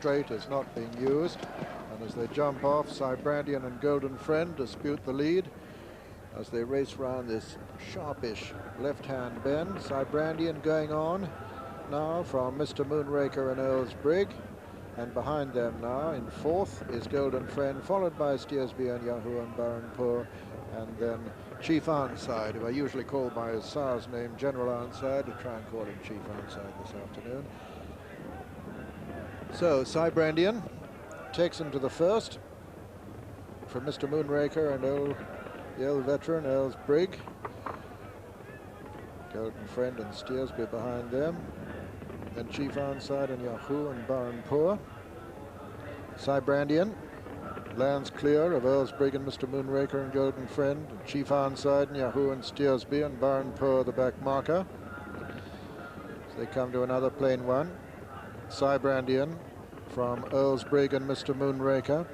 straight is not being used. And as they jump off, Cybrandian and Golden Friend dispute the lead as they race round this sharpish left-hand bend. Cybrandian going on now from Mr. Moonraker and Earls Brig. And behind them now, in fourth, is Golden Friend, followed by Steersby and Yahoo and Baronpur, and then Chief Ironside, who I usually call by his Tsar's name, General Ironside. I try and call him Chief Ironside this afternoon. So Cybrandian takes him to the first from Mr. Moonraker and the old veteran Earls Brig. Golden Friend and Steersby behind them. Then Chief Ironside and Yahoo and Baronpur. Cybrandian lands clear of Earls Brig and Mr. Moonraker and Golden Friend. And Chief Ironside and Yahoo and Steersby and Baronpur the back marker. So they come to another plain one. Cybrandian from Earls Brig and Mr. Moonraker.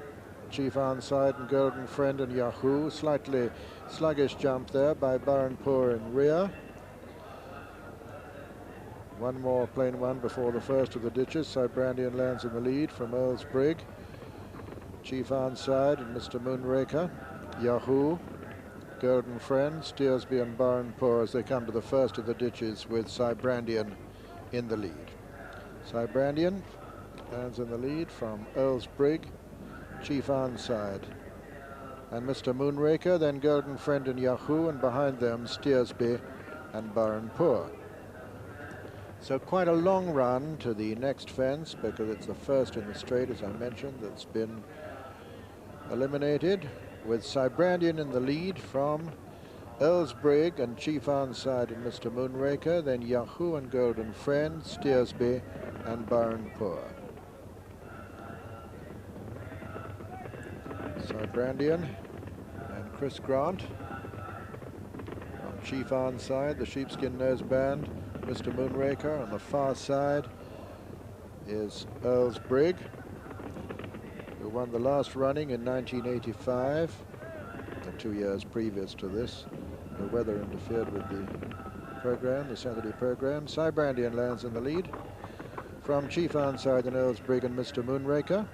Chief Ironside and Golden Friend and Yahoo. Slightly sluggish jump there by Baronpur in rear. One more plain one before the first of the ditches. Cybrandian lands in the lead from Earls Brig. Chief Ironside and Mr. Moonraker. Yahoo, Golden Friend, Steersby and Baronpur as they come to the first of the ditches with Cybrandian in the lead. Cybrandian lands in the lead from Earls Brig, Chief Ironside and Mr. Moonraker, then Golden Friend and Yahoo, and behind them Steersby and Baronpur. So quite a long run to the next fence, because it's the first in the straight, as I mentioned, that's been eliminated, with Cybrandian in the lead from Earls Brig and Chief Ironside and Mr. Moonraker, then Yahoo and Golden Friend, Steersby and Baronpur. Cybrandian and Chris Grant from Chief Ironside, the sheepskin nose band. Mr. Moonraker. On the far side is Earls Brig, who won the last running in 1985, and 2 years previous to this. The weather interfered with the program, the Saturday program. Cybrandian lands in the lead from Chief Ironside and Earls Brig and Mr. Moonraker.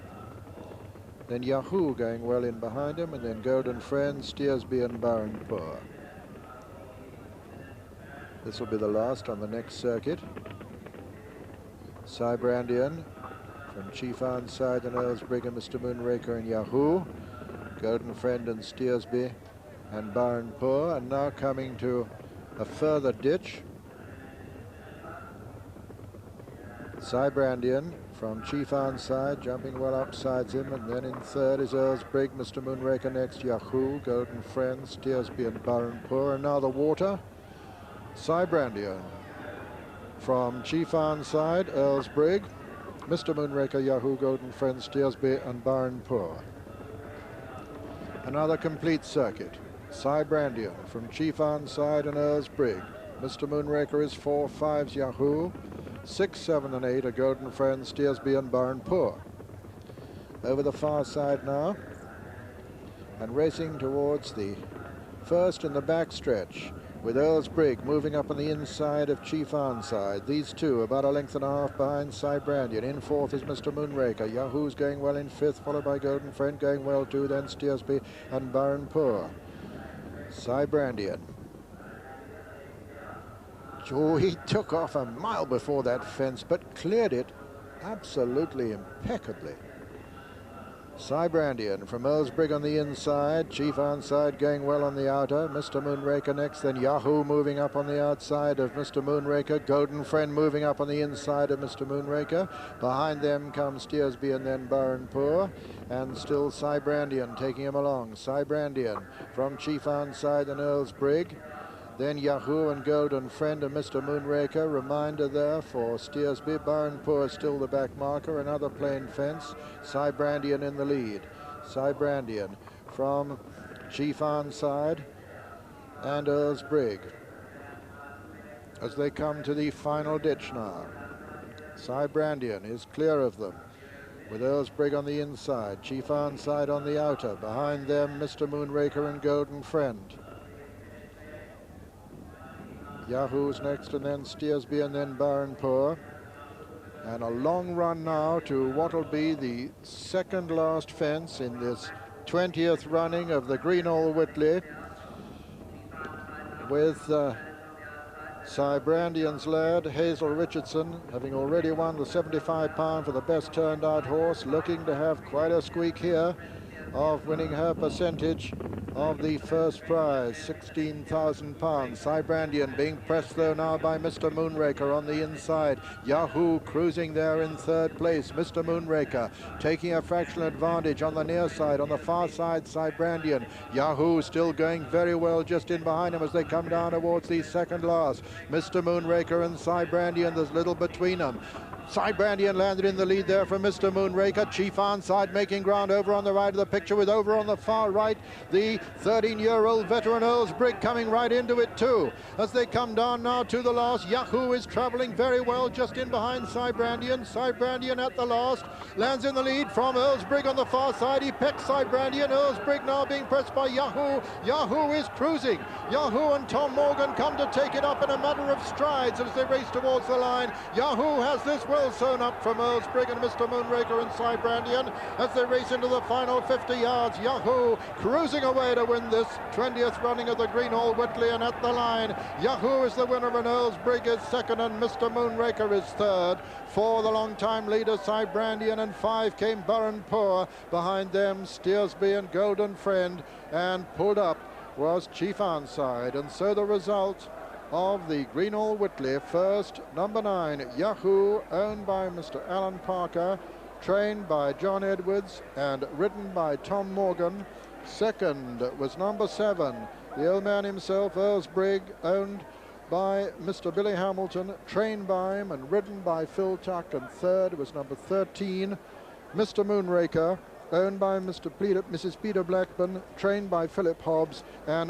Then Yahoo going well in behind him, and then Golden Friend, Steersby and Baronpur. This will be the last on the next circuit. Cybrandian from Chief Ironside and Earls Brig and Mr. Moonraker and Yahoo. Golden Friend and Steersby and Baronpur. And now coming to a further ditch. Cybrandian from Chief Ironside, jumping well up sides him, and then in third is Earls Brig, Mr. Moonraker next, Yahoo, Golden Friend, Steersby and Baronpur. And now the water. Cybrandian from Chief Ironside, Earls Brig, Mr. Moonraker, Yahoo, Golden Friend, Steersby and Baronpur. Another complete circuit. Cybrandian from Chief Ironside and Earls Brig. Mr. Moonraker is 4, 5's Yahoo, 6, 7 and 8 are Golden Friend, Steersby and Baronpur. Over the far side now, and racing towards the first in the back stretch, with Earls Brig moving up on the inside of Chief Ironside. These two about a length and a half behind Cybrandian. In fourth is Mr. Moonraker. Yahoo's going well in fifth, followed by Golden Friend going well too, then Steersby and Baronpur. Cybrandian. Oh, he took off a mile before that fence, but cleared it absolutely impeccably. Cybrandian from Earls Brig on the inside, Chief Ironside going well on the outer, Mr. Moonraker next, then Yahoo moving up on the outside of Mr. Moonraker, Golden Friend moving up on the inside of Mr. Moonraker. Behind them comes Steersby and then Baronpur, and still Cybrandian taking him along. Cybrandian from Chief Ironside and Earls Brig. Then Yahoo and Golden Friend and Mr. Moonraker. Reminder there for Steersby. Baronpur still the back marker. Another plain fence. Cybrandian in the lead. Cybrandian from Chief Ironside and Earls Brig as they come to the final ditch now. Cybrandian is clear of them, with Earls Brig on the inside, Chief Ironside on the outer. Behind them, Mr. Moonraker and Golden Friend. Yahoo's next, and then Steersby, and then Baronpur. And a long run now to what will be the second last fence in this 20th running of the Greenhall Whitley, with Brandian's lad, Hazel Richardson, having already won the £75 for the best turned out horse, looking to have quite a squeak here of winning her percentage of the first prize, £16,000. Brandian being pressed though now by Mr. Moonraker on the inside. Yahoo cruising there in third place. Mr. Moonraker taking a fractional advantage on the near side. On the far side, Brandian. Yahoo still going very well just in behind him as they come down towards the second last. Mr. Moonraker and Brandian, there's little between them. Brandian landed in the lead there for Mr. Moonraker. Chief Ironside making ground over on the right of the picture, with over on the far right the 13-year-old veteran Earls Brig coming right into it too. As they come down now to the last, Yahoo is travelling very well just in behind Brandian. Brandian at the last lands in the lead from Earls Brig on the far side. He pecks Brandian. Earls Brig now being pressed by Yahoo. Yahoo is cruising. Yahoo and Tom Morgan come to take it up in a matter of strides as they race towards the line. Yahoo has this well sewn up from Earls Brig and Mr. Moonraker and Brandian as they race into the final 50 yards. Yahoo cruising away to win this 20th running of the Greenhall Whitley, and at the line, Yahoo is the winner and Earls Brig is second and Mr. Moonraker is third. For the long-time leader, Brandian, and 5 came Burrenpoor. Behind them, Steersby and Golden Friend, and pulled up was Chief Ironside. And so the result of the Greenhall Whitley: first, number 9, Yahoo, owned by Mr. Alan Parker, trained by John Edwards and ridden by Tom Morgan. Second was number 7, the old man himself, Earls Brig, owned by Mr. Billy Hamilton, trained by him and ridden by Phil Tuck. And third was number 13, Mr. Moonraker, owned by Mrs. Peter Blackburn, trained by Philip Hobbs, and